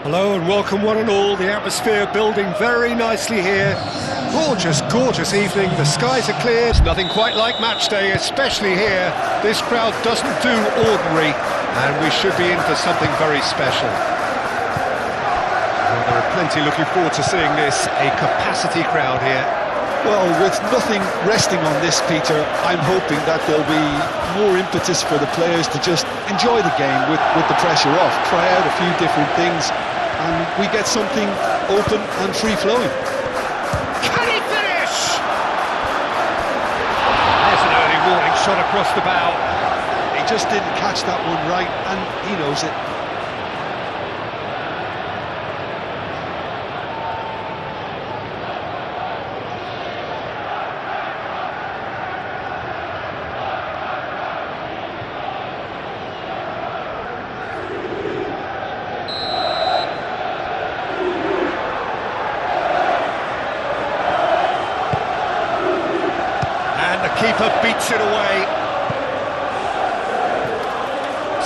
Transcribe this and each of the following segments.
Hello and welcome one and all. The atmosphere building very nicely here. Gorgeous, gorgeous evening. The skies are clear. It's nothing quite like match day, especially here. This crowd doesn't do ordinary, and we should be in for something very special. Well, there are plenty looking forward to seeing this. A capacity crowd here. Well, with nothing resting on this, Peter, I'm hoping that there'll be more impetus for the players to just enjoy the game with the pressure off, try out a few different things, and we get something open and free-flowing. Can he finish? There's an early warning shot across the bow. He just didn't catch that one right, and he knows it. Keeper beats it away.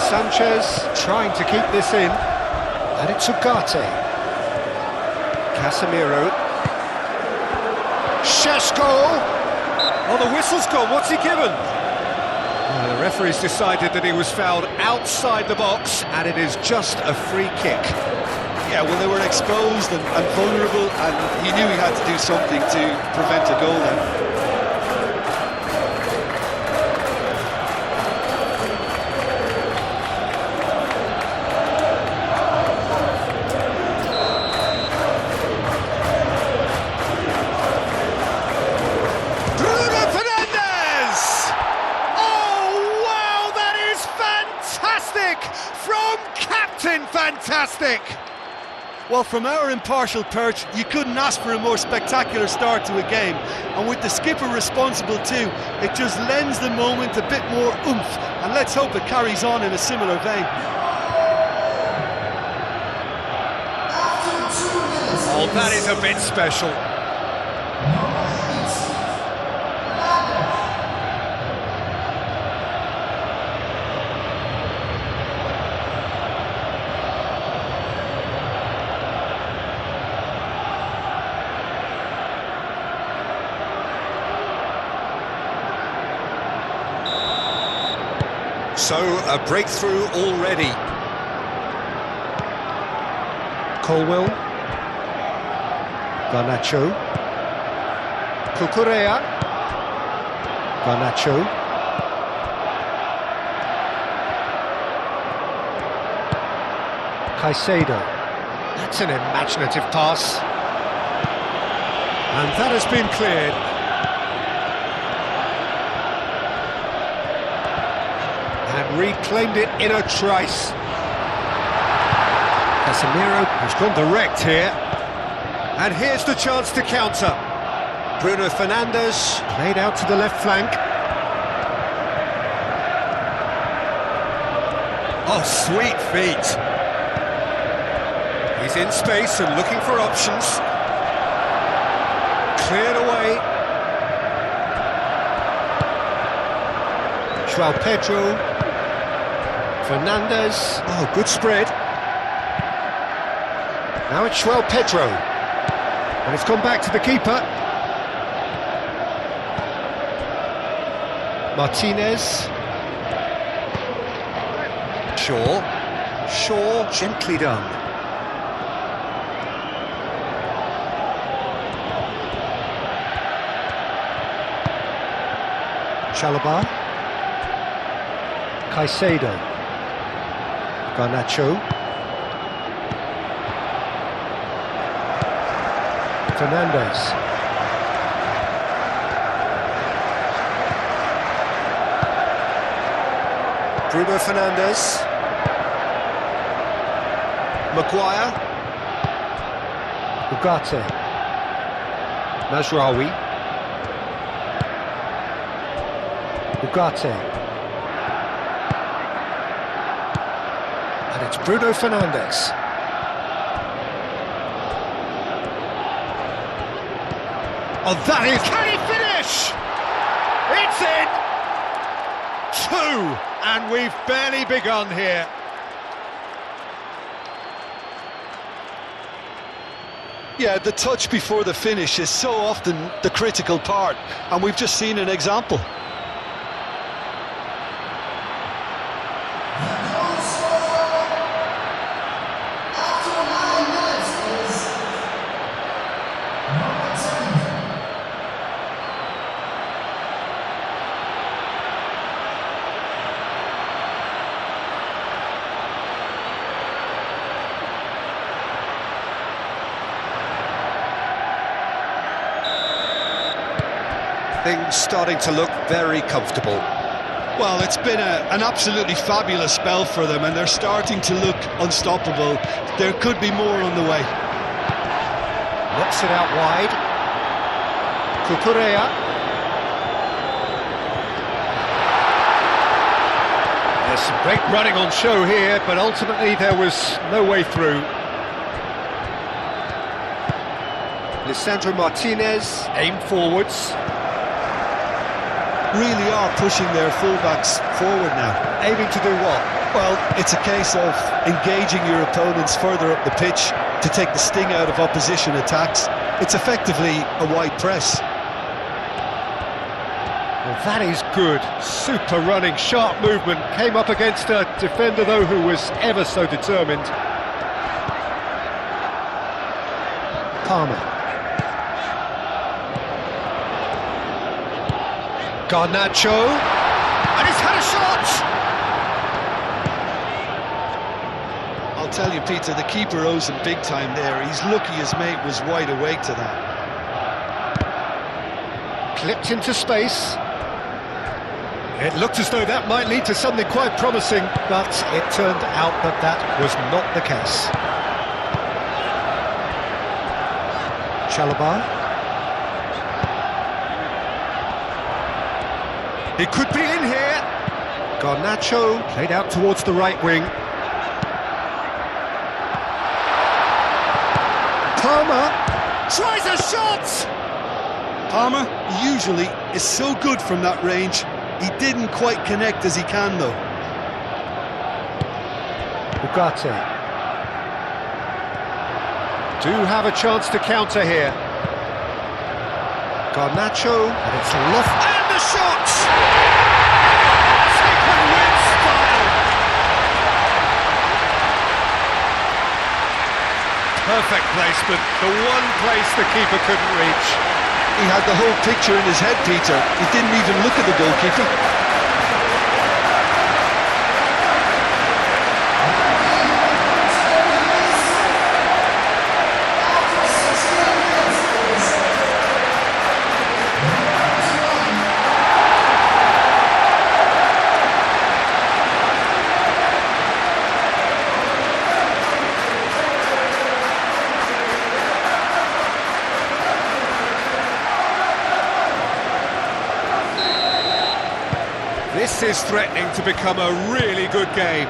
Sanchez trying to keep this in. And it's Ugarte. Casemiro. Šeško! Oh, the whistle's gone. What's he given? The referee's decided that he was fouled outside the box, and it is just a free kick. Yeah, well, they were exposed and vulnerable, and he knew he had to do something to prevent a goal then. Fantastic! Well, from our impartial perch, you couldn't ask for a more spectacular start to a game. And with the skipper responsible too, it just lends the moment a bit more oomph. And let's hope it carries on in a similar vein. Oh, that is a bit special. So, a breakthrough already. Colwell. Garnacho. Cucurella. Garnacho. Caicedo. That's an imaginative pass. And that has been cleared. And reclaimed it in a trice. Casemiro has gone direct here. And here's the chance to counter. Bruno Fernandes played out to the left flank. Oh, sweet feet. He's in space and looking for options. Cleared away. João Pedro. Fernandes. Oh, good spread. Now it's João Pedro. And it's gone back to the keeper. Martinez. Shaw, gently done. Chalobah. Caicedo. Garnacho. Fernandes. Bruno Fernandes. Maguire. Ugarte. Mazraoui. Ugarte. And it's Bruno Fernandes. Oh, that is... Can he finish? It's in! 2, and we've barely begun here. Yeah, the touch before the finish is so often the critical part, and we've just seen an example. Things starting to look very comfortable. Well, it's been an absolutely fabulous spell for them, and they're starting to look unstoppable. There could be more on the way. Knocks it out wide. Cucurella. There's some great running on show here, but ultimately there was no way through. Lisandro Martinez aimed forwards. Really are pushing their fullbacks forward now. Aiming to do what? Well, it's a case of engaging your opponents further up the pitch to take the sting out of opposition attacks. It's effectively a wide press. Well, that is good. Super running, sharp movement. Came up against a defender, though, who was ever so determined. Palmer. Garnacho, and he's had a shot! I'll tell you, Peter, the keeper owes him big time there. He's lucky his mate was wide awake to that. Clipped into space. It looked as though that might lead to something quite promising, but it turned out that that was not the case. Chalobah. He could be in here. Garnacho played out towards the right wing. Palmer tries a shot! Palmer usually is so good from that range. He didn't quite connect as he can, though. Ugarte. Do have a chance to counter here. Garnacho, and it's lofty. And the shot! Taken with style. Perfect placement, the one place the keeper couldn't reach. He had the whole picture in his head, Peter. He didn't even look at the goalkeeper. This is threatening to become a really good game.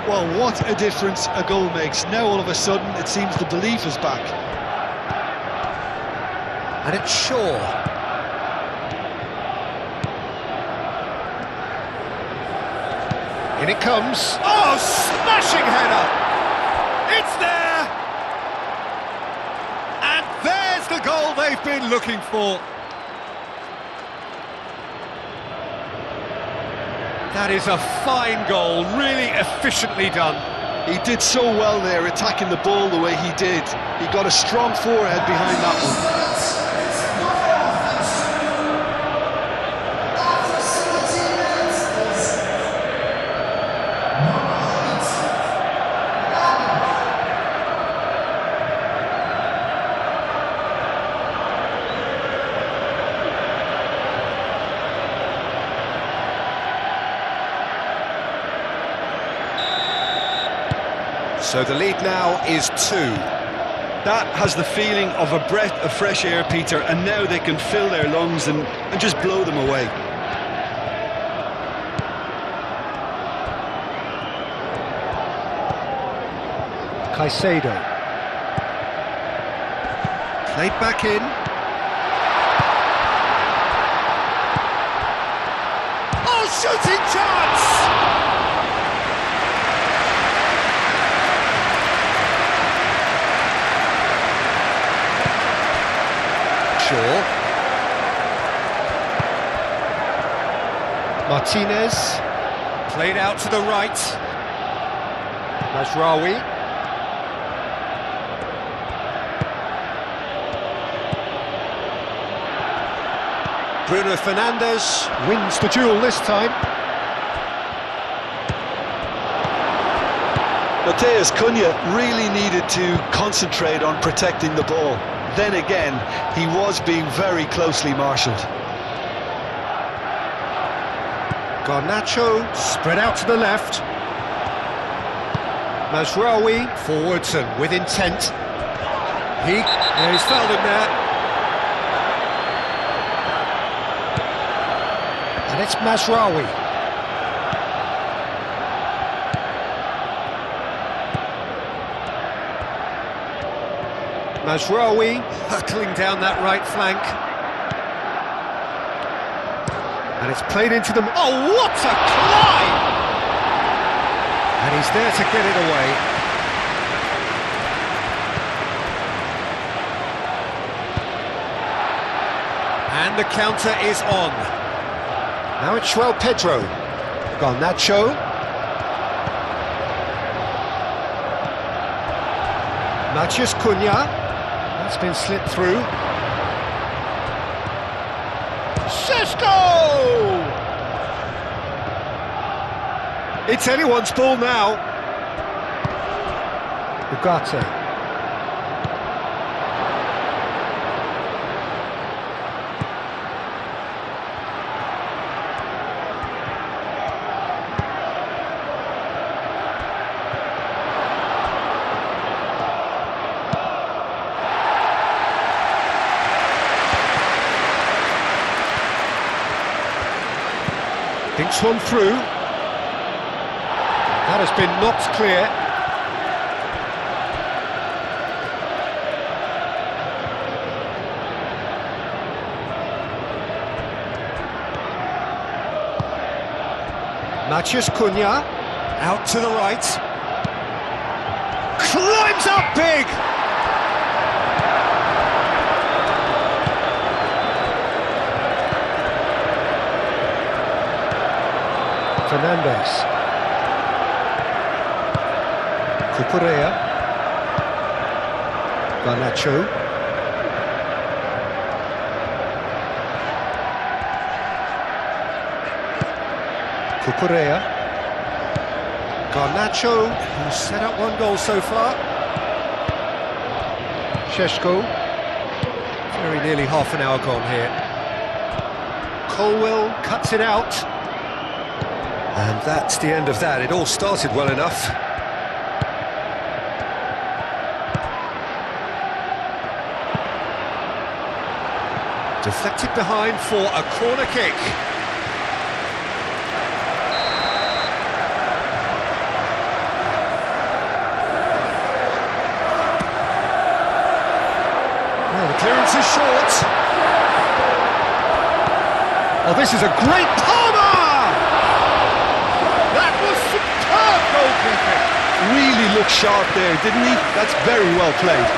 Well, what a difference a goal makes. Now all of a sudden it seems the belief is back. And it's Shaw. In it comes. Oh, smashing header! It's there! And there's the goal they've been looking for. That is a fine goal, really efficiently done. He did so well there, attacking the ball the way he did. He got a strong forehead behind that one. So the lead now is 2. That has the feeling of a breath of fresh air, Peter, and now they can fill their lungs and just blow them away. Caicedo. Played back in. Oh, shooting chance! Shaw. Martinez. Played out to the right. Mazraoui. Bruno Fernandes wins the duel this time. Matheus Cunha really needed to concentrate on protecting the ball. Then again, he was being very closely marshalled. Garnacho spread out to the left. Mazraoui forwards and with intent. He's fouled him there. And it's Mazraoui. Mazraoui hurtling down that right flank. And it's played into them. Oh, what a climb! And he's there to get it away. And the counter is on. Now it's João Pedro. Garnacho. Matheus Cunha. That's been slipped through. Šeško! It's anyone's ball now. Ugarte. Thinks one through. That has been knocked clear. Matheus Cunha out to the right. Climbs up big. Fernandes. Cucurella. Garnacho. Cucurella. Garnacho, who's set up one goal so far. Šeško. Very nearly half an hour gone here. Colwell cuts it out. And that's the end of that. It all started well enough. Deflected behind for a corner kick. Well, the clearance is short. Oh, this is a great Palmer! That was superb goalkeeping. Really looked sharp there, didn't he? That's very well played.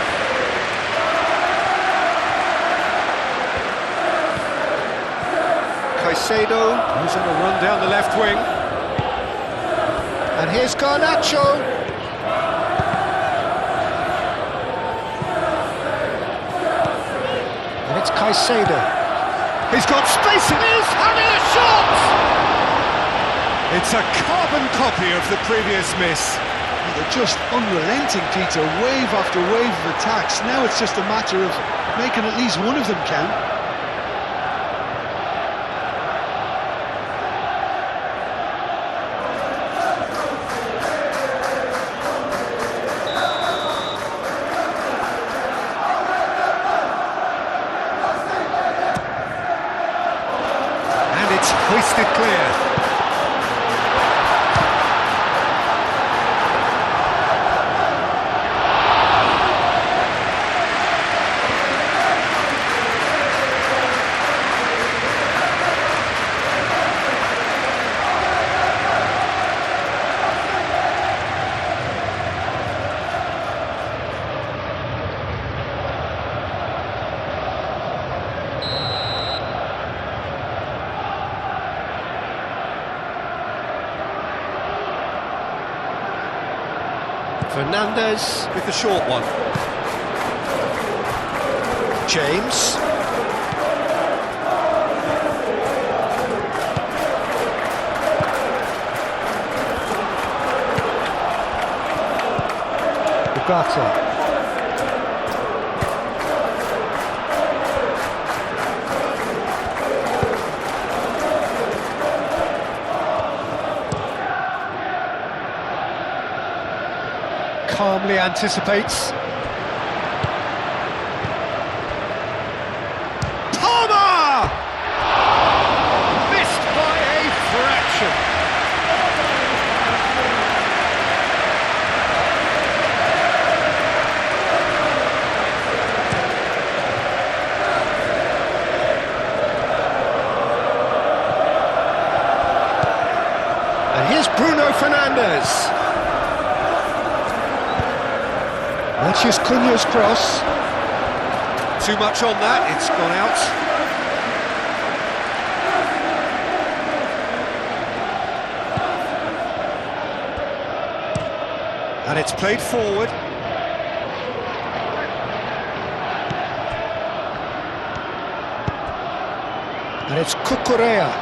Caicedo, who's on a run down the left wing. And here's Garnacho. And it's Caicedo. He's got space and he's having a shot! It's a carbon copy of the previous miss. They're just unrelenting, Peter, wave after wave of attacks. Now it's just a matter of making at least one of them count. And it's hoisted clear. Fernandez with the short one. James. Ugarte. Calmly anticipates. Palmer! Missed by a fraction. And here's Bruno Fernandes. Matches Cunha's cross. Too much on that, it's gone out. And it's played forward. And it's Cucurella.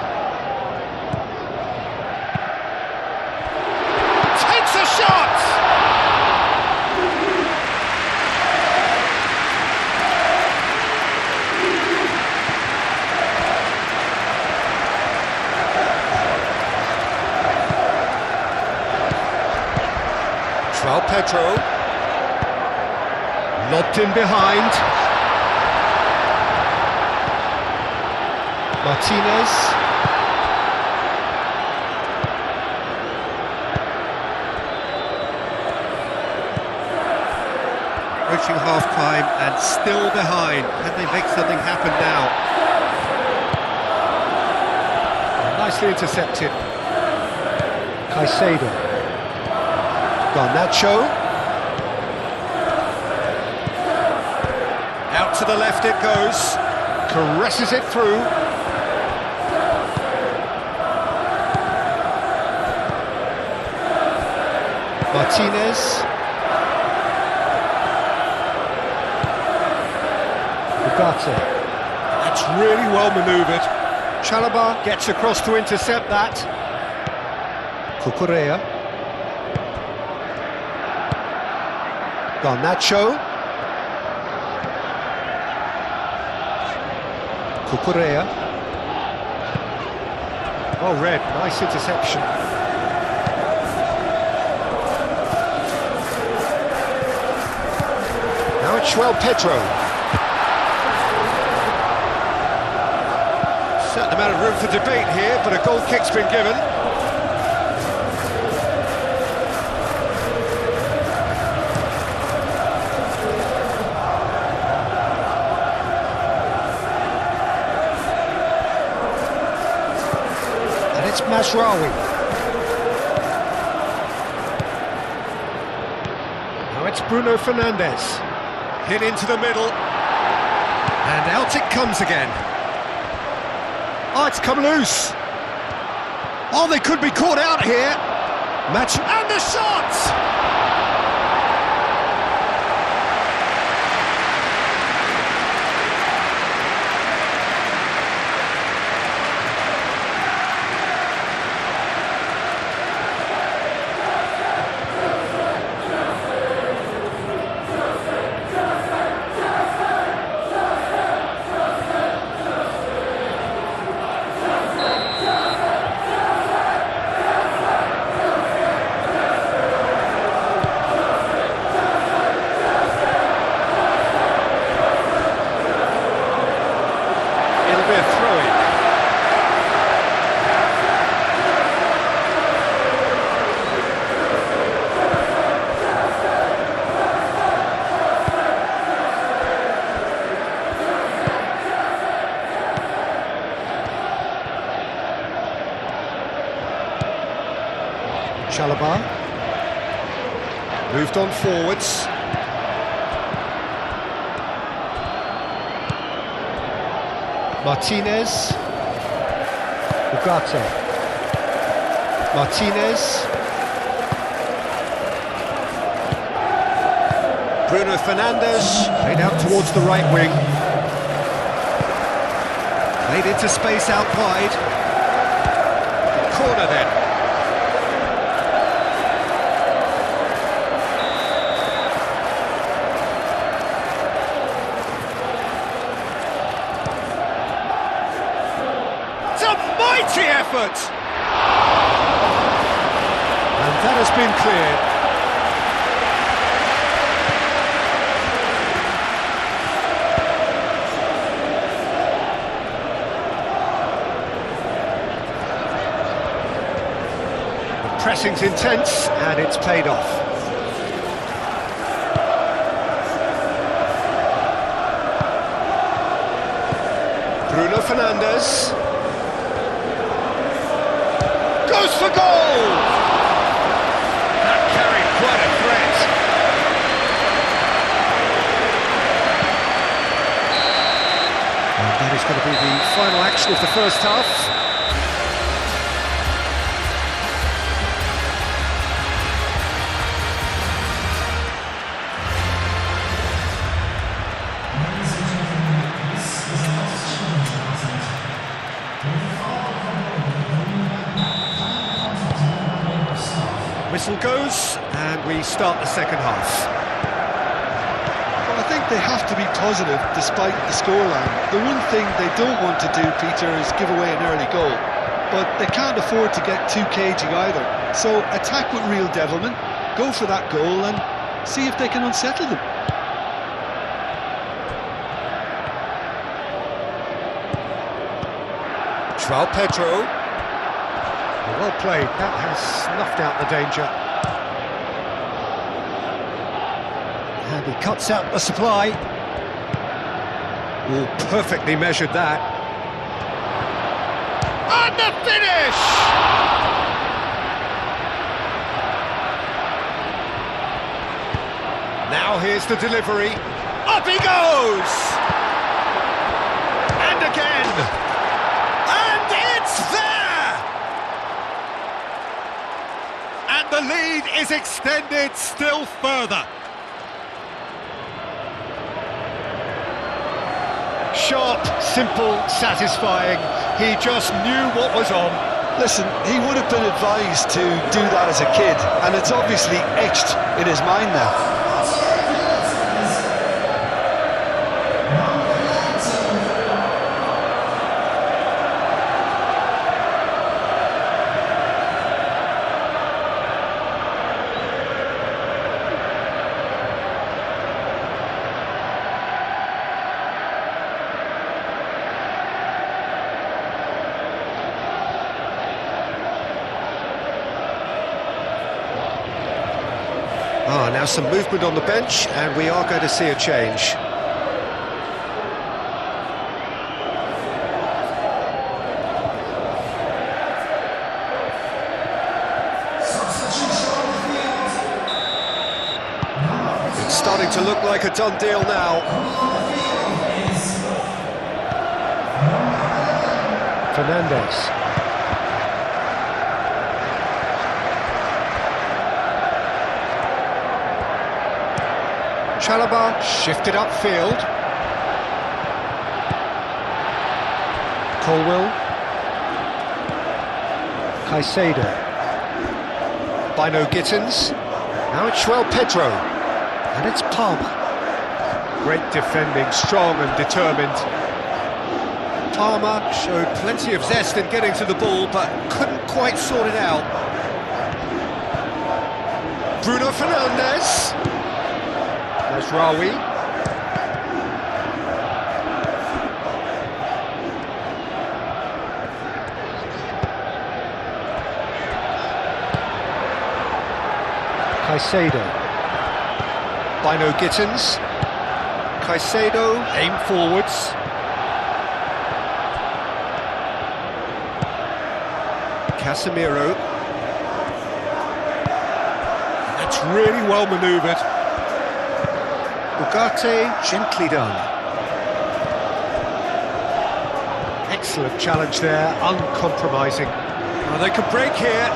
Takes a shot! Pedro, lobbed in behind. Martinez. Approaching half-time and still behind. Can they make something happen now? Nicely intercepted. Caicedo. Garnacho. Out to the left it goes. Caresses it through. Martinez. Ugarte. That's really well manoeuvred. Chalobah gets across to intercept that. Cucurella. Garnacho. Cucurella. Oh, red, nice interception. Now it's Pedro. Certain amount of room for debate here, but a goal kick's been given. It's Masraoui. Now it's Bruno Fernandes. Hit into the middle. And out it comes again. Oh, it's come loose. Oh, they could be caught out here. Match and the shot! Chalobah moved on forwards. Martinez. Ugarte. Martinez. Bruno Fernandes, played out towards the right wing. Played into space out wide. Corner then. It's a mighty effort! And that has been cleared. Pressing's intense, and it's paid off. Bruno Fernandes goes for goal! That carried quite a threat. And that is going to be the final action of the first half. Whistle goes, and we start the second half. Well, I think they have to be positive despite the scoreline. The one thing they don't want to do, Peter, is give away an early goal. But they can't afford to get too cagey either. So attack with real devilment, go for that goal and see if they can unsettle them. João Pedro. Well played, that has snuffed out the danger. And he cuts out the supply. Oh, perfectly measured that. And the finish! Now here's the delivery. Up he goes! And again! And it's there! And the lead is extended still further. Sharp, simple, satisfying. He just knew what was on. Listen, he would have been advised to do that as a kid, and it's obviously etched in his mind now. Now some movement on the bench, and we are going to see a change. It's starting to look like a done deal now. Fernandes. Chalobah shifted upfield. Colwill. Caicedo. Bino Gittins. Now it's João Pedro. And it's Palmer. Great defending, strong and determined. Palmer showed plenty of zest in getting to the ball, but couldn't quite sort it out. Bruno Fernandes. Rawi. Caicedo. Bino Gittins. Caicedo, aim forwards. Casemiro. That's really well manoeuvred. Ugarte, gently done. Excellent challenge there, uncompromising. Well, they can break here.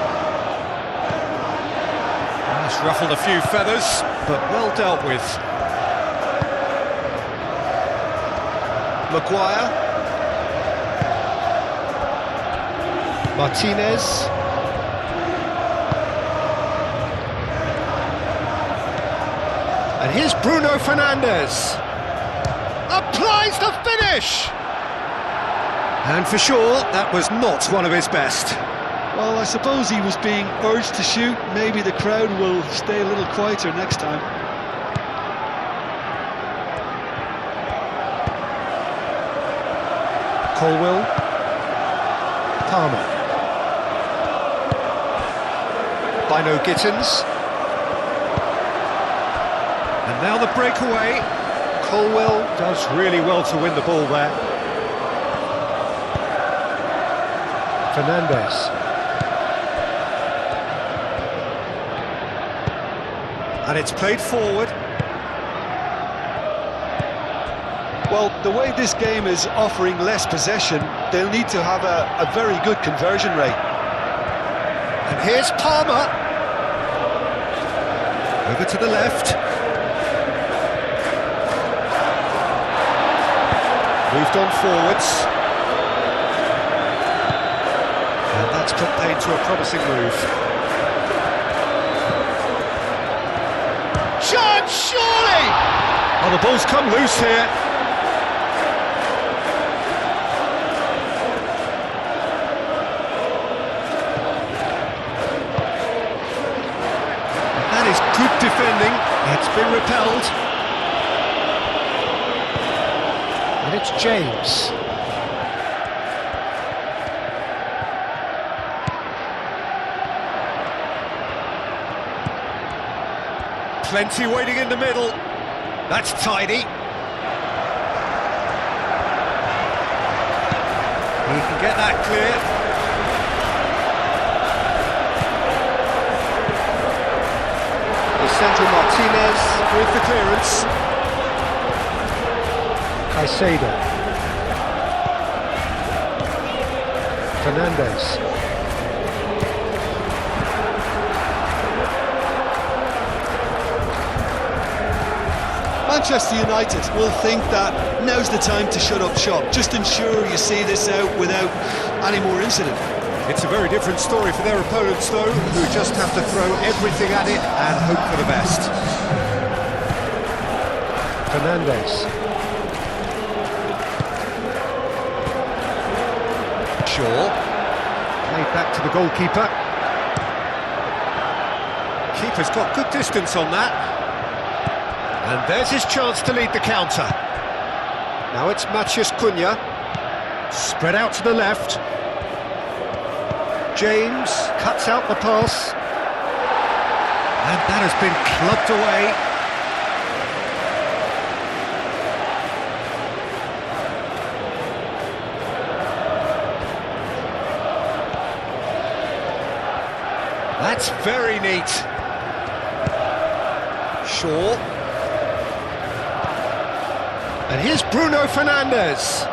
Just ruffled a few feathers, but well dealt with. Maguire. Martinez. And here's Bruno Fernandes. Applies the finish! And for sure, that was not one of his best. Well, I suppose he was being urged to shoot. Maybe the crowd will stay a little quieter next time. Colwill. Palmer. Bino Gittins. And now the breakaway. Colwill does really well to win the ball there. Fernandes. And it's played forward. Well, the way this game is offering less possession, they'll need to have a very good conversion rate. And here's Palmer. Over to the left. Moved on forwards. And that's put paid to a promising move. Chance, surely! Oh, the ball's come loose here. That is good defending. It's been repelled. And it's James. Plenty waiting in the middle. That's tidy. He can get that clear. Lisandro Martinez With the clearance. Caicedo. Fernandes. Manchester United will think that now's the time to shut up shop. Just ensure you see this out without any more incident. It's a very different story for their opponents, though, who just have to throw everything at it and hope for the best. Fernandes. Shaw. Played back to the goalkeeper. Keeper's got good distance on that. And there's his chance to lead the counter. Now it's Matheus Cunha. Spread out to the left. James cuts out the pass. And that has been clubbed away. That's very neat. Shaw. And here's Bruno Fernandes.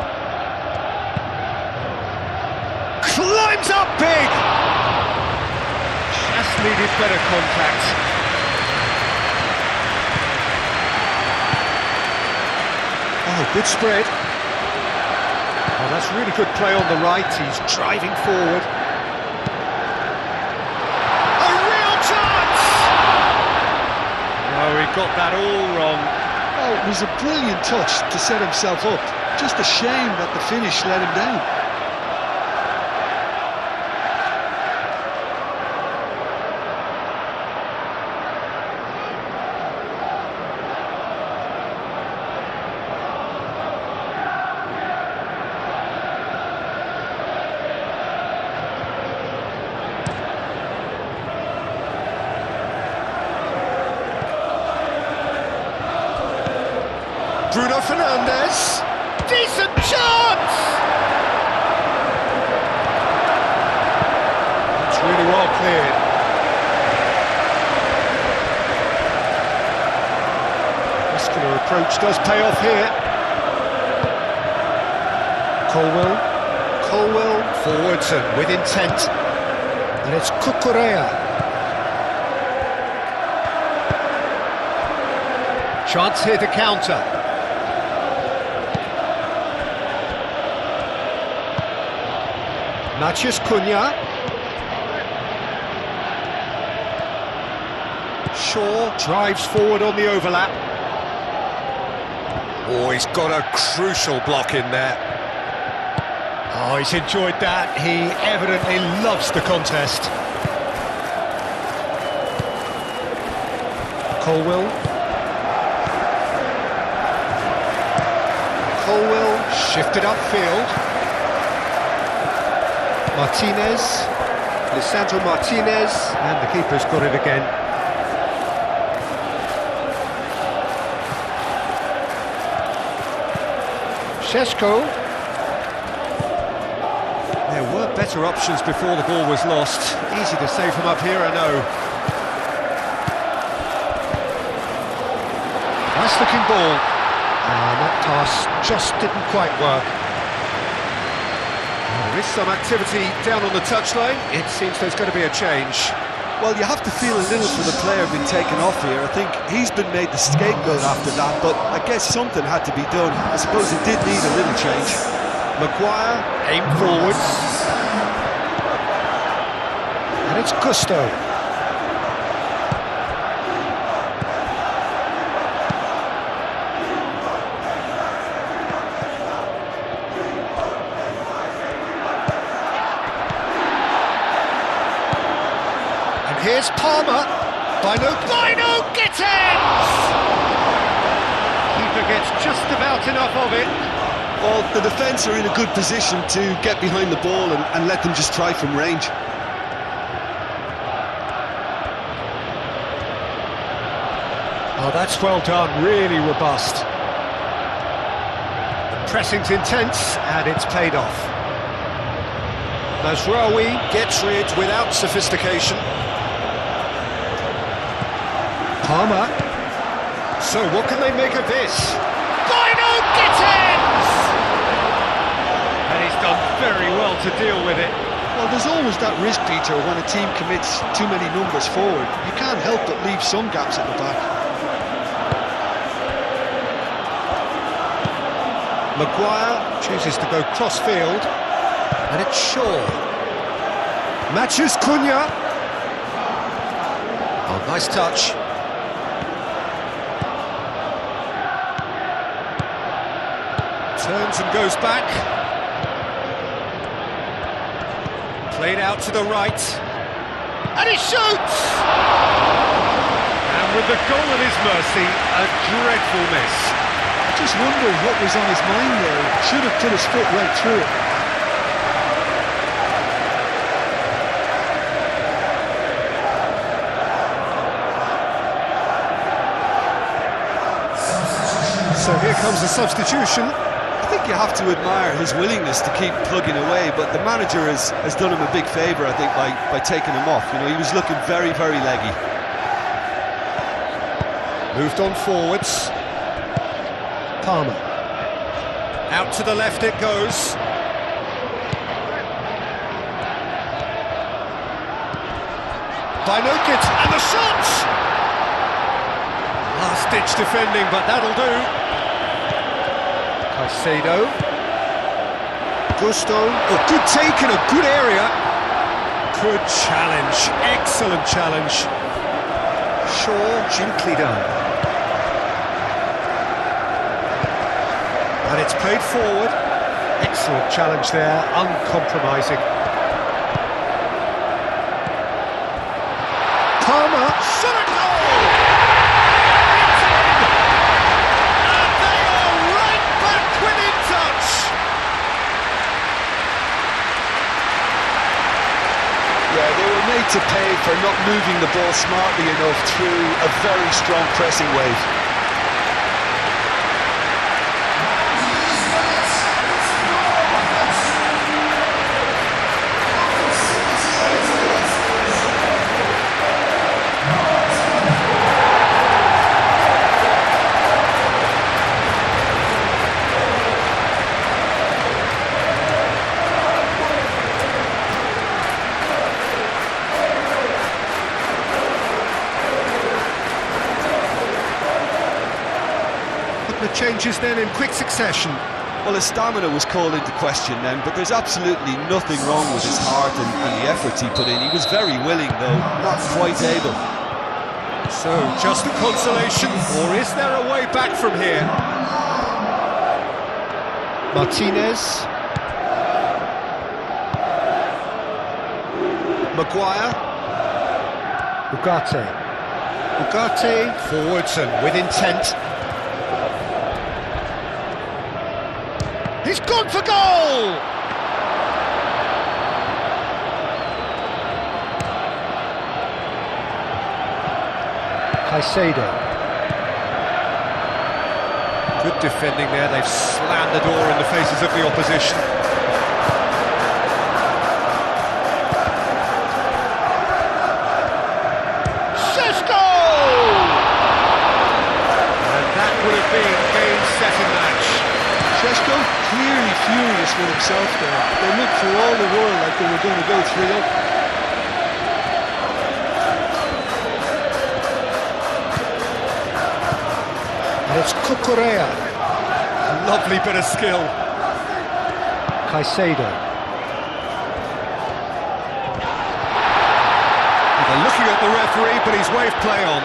Climbs up big! Just needed better contact. Oh, good spread. Oh, that's really good play on the right. He's driving forward. A real chance! Oh, he got that all wrong. Oh, it was a brilliant touch to set himself up. Just a shame that the finish let him down. Bruno Fernandes, decent chance! It's really well cleared. Muscular approach does pay off here. Colwill forwards and with intent. And it's Cucurella. Chance here to counter. Matheus Cunha. Shaw drives forward on the overlap. Oh, he's got a crucial block in there. Oh, he's enjoyed that. He evidently loves the contest. Colwill. Colwill shifted upfield. Martinez. Lisandro Martinez. And the keeper's got it again. Šeško. There were better options before the ball was lost. Easy to save from up here, I know. Nice looking ball. And that pass just didn't quite work. There is some activity down on the touchline. It seems there's going to be a change. Well, you have to feel a little for the player being taken off here. I think he's been made the scapegoat after that, but I guess something had to be done. I suppose it did need a little change. Maguire, aim forward. And it's Gusto. And here's Palmer. Bino gets it! Keeper gets just about enough of it. Well, the defence are in a good position to get behind the ball and let them just try from range. Oh, that's well done, really robust. The pressing's intense, and it's paid off. Mazraoui gets rid without sophistication. Palmer. So what can they make of this? Bino gets it! And he's done very well to deal with it. Well, there's always that risk, Peter, when a team commits too many numbers forward. You can't help but leave some gaps at the back. Maguire chooses to go cross-field, and it's Shaw. Matheus Cunha. Oh, nice touch. Turns and goes back. Played out to the right. And he shoots! And with the goal at his mercy, a dreadful miss. I just wonder what was on his mind there. Should have put his foot right through it. So here comes the substitution. I think you have to admire his willingness to keep plugging away, but the manager has done him a big favour, I think, by taking him off. You know, he was looking very, very leggy. Moved on forwards. Palmer. Out to the left it goes. Binokic, and the shot! Last-ditch defending, but that'll do. Caicedo. Gusto. Oh, good take in a good area. Good challenge. Excellent challenge. Shaw, gently done. And it's played forward. Excellent challenge there, uncompromising. Palmer, shot a goal! It's in! And they are right back within touch! Yeah, they were made to pay for not moving the ball smartly enough through a very strong pressing wave. couple of changes then in quick succession. Well, his stamina was called into question then, but there's absolutely nothing wrong with his heart and the efforts he put in. He was very willing, though, not quite able. So, just a consolation, or is there a way back from here? Martinez. Maguire. Ugarte. Ugarte forwards and with intent. He's gone for goal! Caicedo. Good defending there, they've slammed the door in the faces of the opposition. And that would have been game-setting match. Šeško clearly furious with himself there. They looked for all the world like they were going to go 3-up. And it's Cucurella. A lovely bit of skill. Caicedo. They're looking at the referee, but he's waved play on.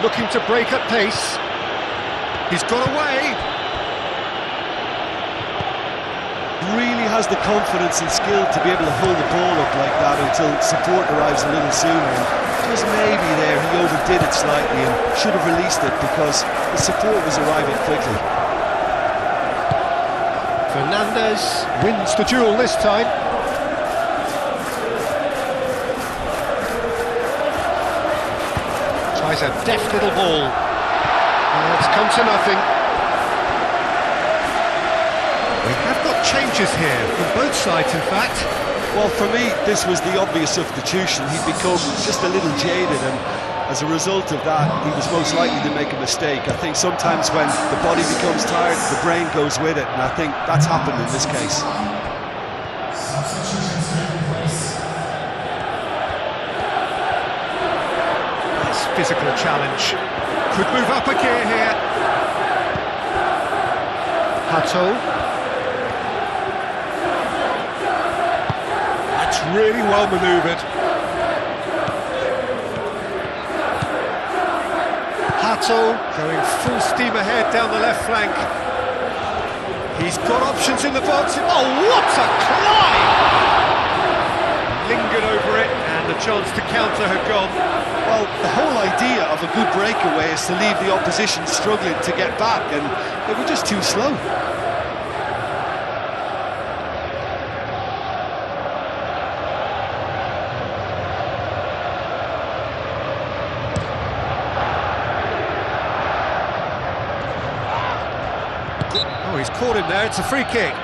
Looking to break at pace. He's got away. Really has the confidence and skill to be able to hold the ball up like that until support arrives a little sooner. And just maybe there he overdid it slightly and should have released it because the support was arriving quickly. Fernandes wins the duel this time. Tries a deft little ball. It's come to nothing. We have got changes here, from both sides in fact. Well, for me, this was the obvious substitution. He'd become just a little jaded, and as a result of that, he was most likely to make a mistake. I think sometimes when the body becomes tired, the brain goes with it, and I think that's happened in this case. Nice physical challenge. Could move up a gear here. Hato. That's really well manoeuvred. Hato going full steam ahead down the left flank. He's got options in the box. Oh, what a climb! Lingered over it, and the chance to counter had gone. Well, the whole idea of a good breakaway is to leave the opposition struggling to get back, and they were just too slow. Oh, he's caught him there, it's a free kick.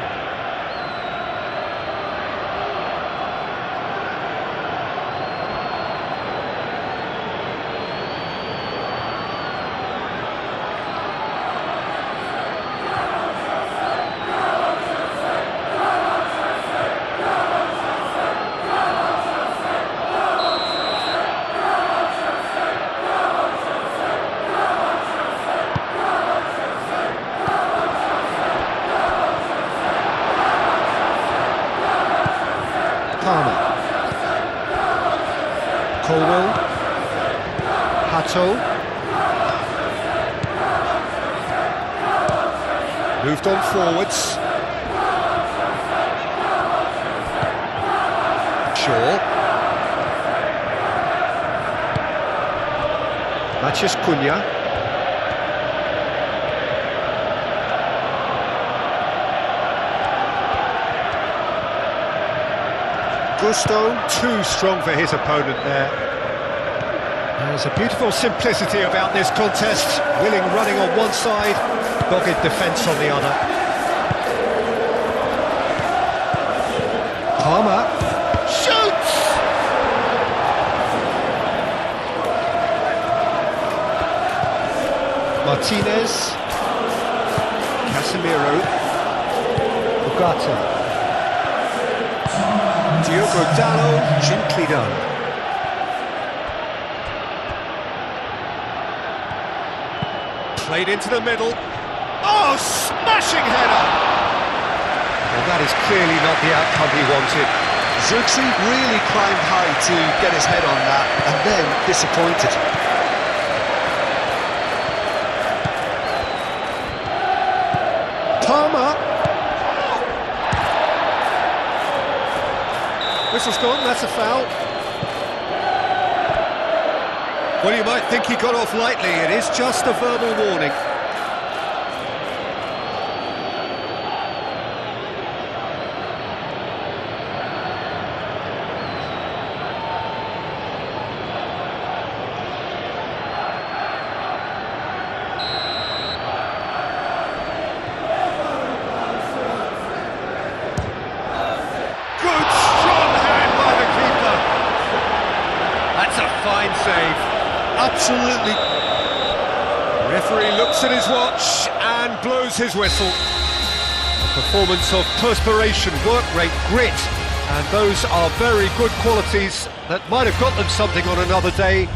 Colwell. Hato. Moved on forwards. Shaw. Matheus Cunha. Gusto, too strong for his opponent there. There's a beautiful simplicity about this contest. Willing running on one side, dogged defence on the other. Palmer. Shoots! Martinez. Casemiro. Ugarte. Diogo Dalot, gently done. Played into the middle. Oh, smashing header! Well, that is clearly not the outcome he wanted. Zirkzee really climbed high to get his head on that, and then disappointed. Palmer. Whistle's gone, that's a foul. Well, you might think he got off lightly. It is just a verbal warning. Good, strong hand by the keeper. That's a fine save. Absolutely. Referee looks at his watch and blows his whistle. A performance of perspiration, work rate, grit, and those are very good qualities that might have got them something on another day.